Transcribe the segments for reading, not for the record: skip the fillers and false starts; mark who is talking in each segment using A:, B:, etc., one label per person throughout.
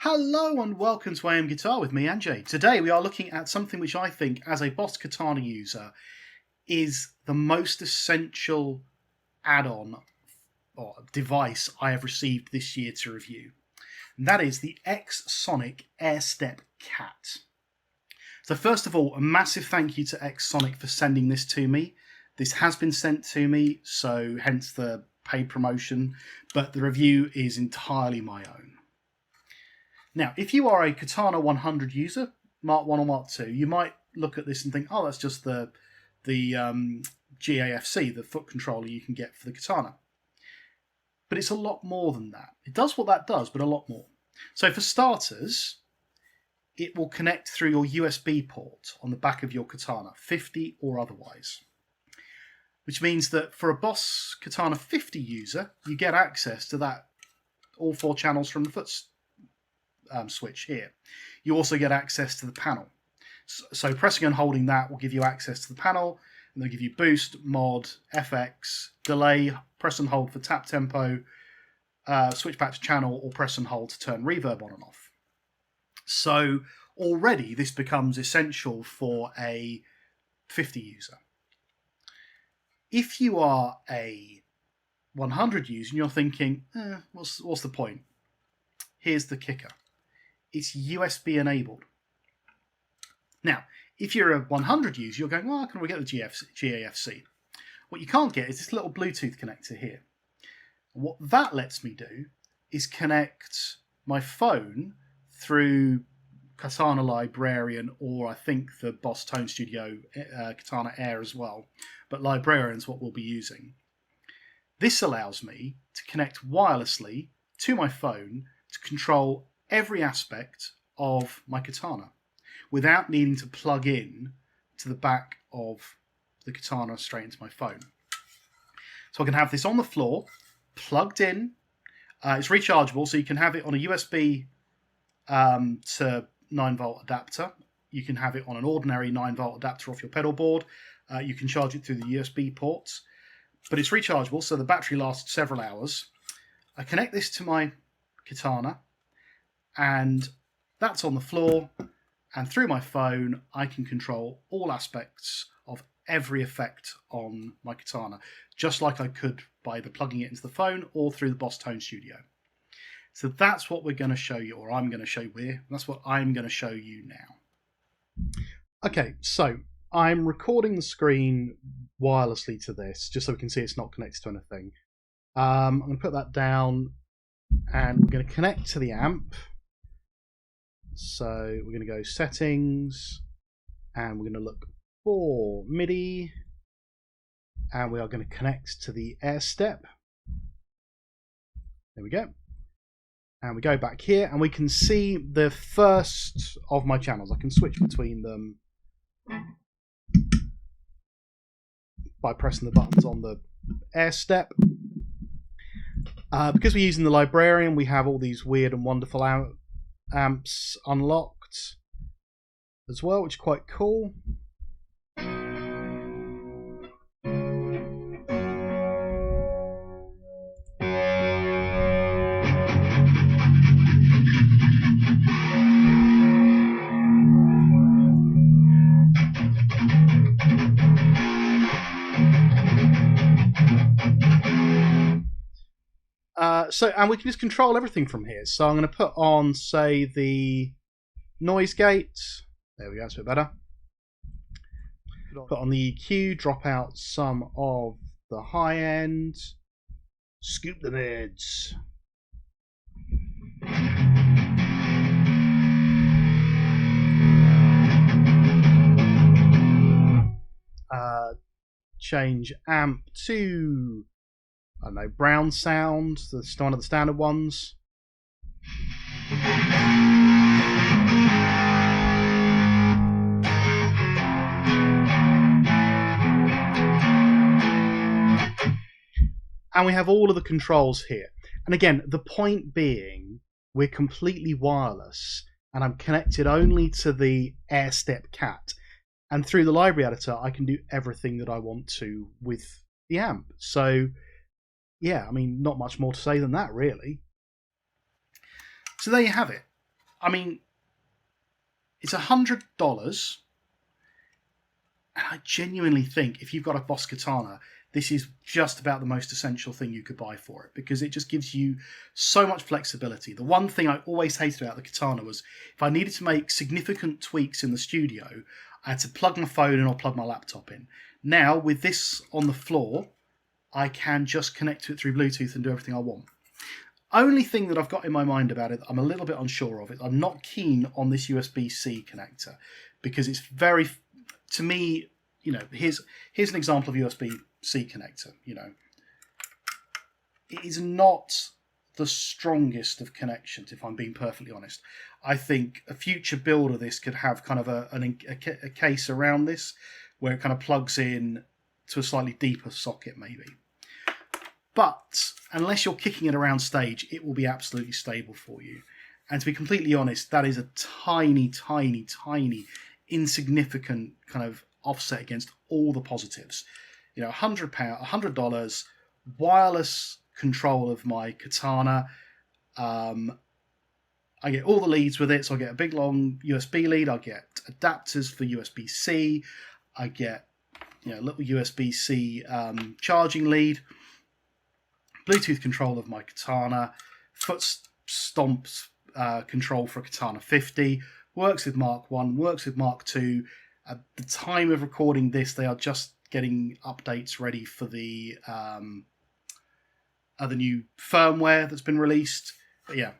A: Hello and welcome to AM Guitar with me, Anjay. Today we are looking at something which I think, as a Boss Katana user, is the most essential add-on or device I have received this year to review. And that is the XSonic Airstep Cat. So first of all, a massive thank you to XSonic for sending this to me. This has been sent to me, so hence the paid promotion, but the review is entirely my own. Now, if you are a Katana 100 user, Mark 1 or Mark 2, you might look at this and think, oh, that's just the GAFC, the foot controller you can get for the Katana. But it's a lot more than that. It does what that does, but a lot more. So for starters, it will connect through your USB port on the back of your Katana, 50 or otherwise. Which means that for a Boss Katana 50 user, you get access to that, all 4 channels from the foot switch here. You also get access to the panel. So pressing and holding that will give you access to the panel, and they'll give you boost, mod, FX, delay, press and hold for tap tempo, switch back to channel, or press and hold to turn reverb on and off. So already this becomes essential for a 50 user. If you are a 100 user and you're thinking, what's the point? Here's the kicker. It's USB enabled. Now, if you're a 100 user, you're going, well, can we get the GAFC? What you can't get is this little Bluetooth connector here. What that lets me do is connect my phone through Katana Librarian, or I think the Boss Tone Studio Katana Air as well, but Librarian is what we'll be using. This allows me to connect wirelessly to my phone to control every aspect of my Katana without needing to plug in to the back of the Katana straight into my phone. So I can have this on the floor, plugged in. It's rechargeable, so you can have it on a USB to 9-volt adapter. You can have it on an ordinary 9-volt adapter off your pedal board. You can charge it through the USB ports, but it's rechargeable, so the battery lasts several hours. I connect this to my Katana, and that's on the floor, and through my phone I can control all aspects of every effect on my Katana, just like I could by either plugging it into the phone or through the Boss Tone Studio. So that's what we're going to show you, or I'm going to show you. That's what I'm going to show you now. Okay, so I'm recording the screen wirelessly to this, just so we can see it's not connected to anything. I'm going to put that down, and we're going to connect to the amp. So we're going to go settings, and we're going to look for MIDI, and we are going to connect to the Airstep. There we go. And we go back here, and we can see the first of my channels. I can switch between them by pressing the buttons on the Airstep. Because we're using the Librarian, we have all these weird and wonderful amps unlocked as well, which is quite cool. And we can just control everything from here. So I'm going to put on, say, the noise gate. There we go, that's a bit better. Put on the EQ, drop out some of the high end, scoop the mids. Change amp to, I don't know, brown sound, that's one of the standard ones. And we have all of the controls here. And again, the point being, we're completely wireless, and I'm connected only to the Airstep Cat. And through the library editor, I can do everything that I want to with the amp. So yeah, I mean, not much more to say than that, really. So there you have it. I mean, it's $100, and I genuinely think if you've got a Boss Katana, this is just about the most essential thing you could buy for it, because it just gives you so much flexibility. The one thing I always hated about the Katana was if I needed to make significant tweaks in the studio, I had to plug my phone in or plug my laptop in. Now, with this on the floor, I can just connect to it through Bluetooth and do everything I want. Only thing that I've got in my mind about it, I'm a little bit unsure of it. I'm not keen on this USB-C connector, because it's very, to me, here's an example of USB-C connector. It is not the strongest of connections, if I'm being perfectly honest. I think a future build of this could have kind of a case around this where it kind of plugs in to a slightly deeper socket, maybe. But unless you're kicking it around stage, it will be absolutely stable for you. And to be completely honest, that is a tiny, tiny, tiny, insignificant kind of offset against all the positives. $100, wireless control of my Katana. I get all the leads with it, so I get a big long USB lead. I get adapters for USB-C. I get little USB-C charging lead. Bluetooth control of my Katana, foot stomps control for Katana 50, works with Mark 1, works with Mark 2. At the time of recording this, they are just getting updates ready for the new firmware that's been released. But yeah,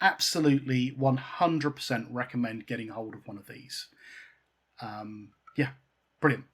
A: absolutely 100% recommend getting hold of one of these. Yeah, brilliant.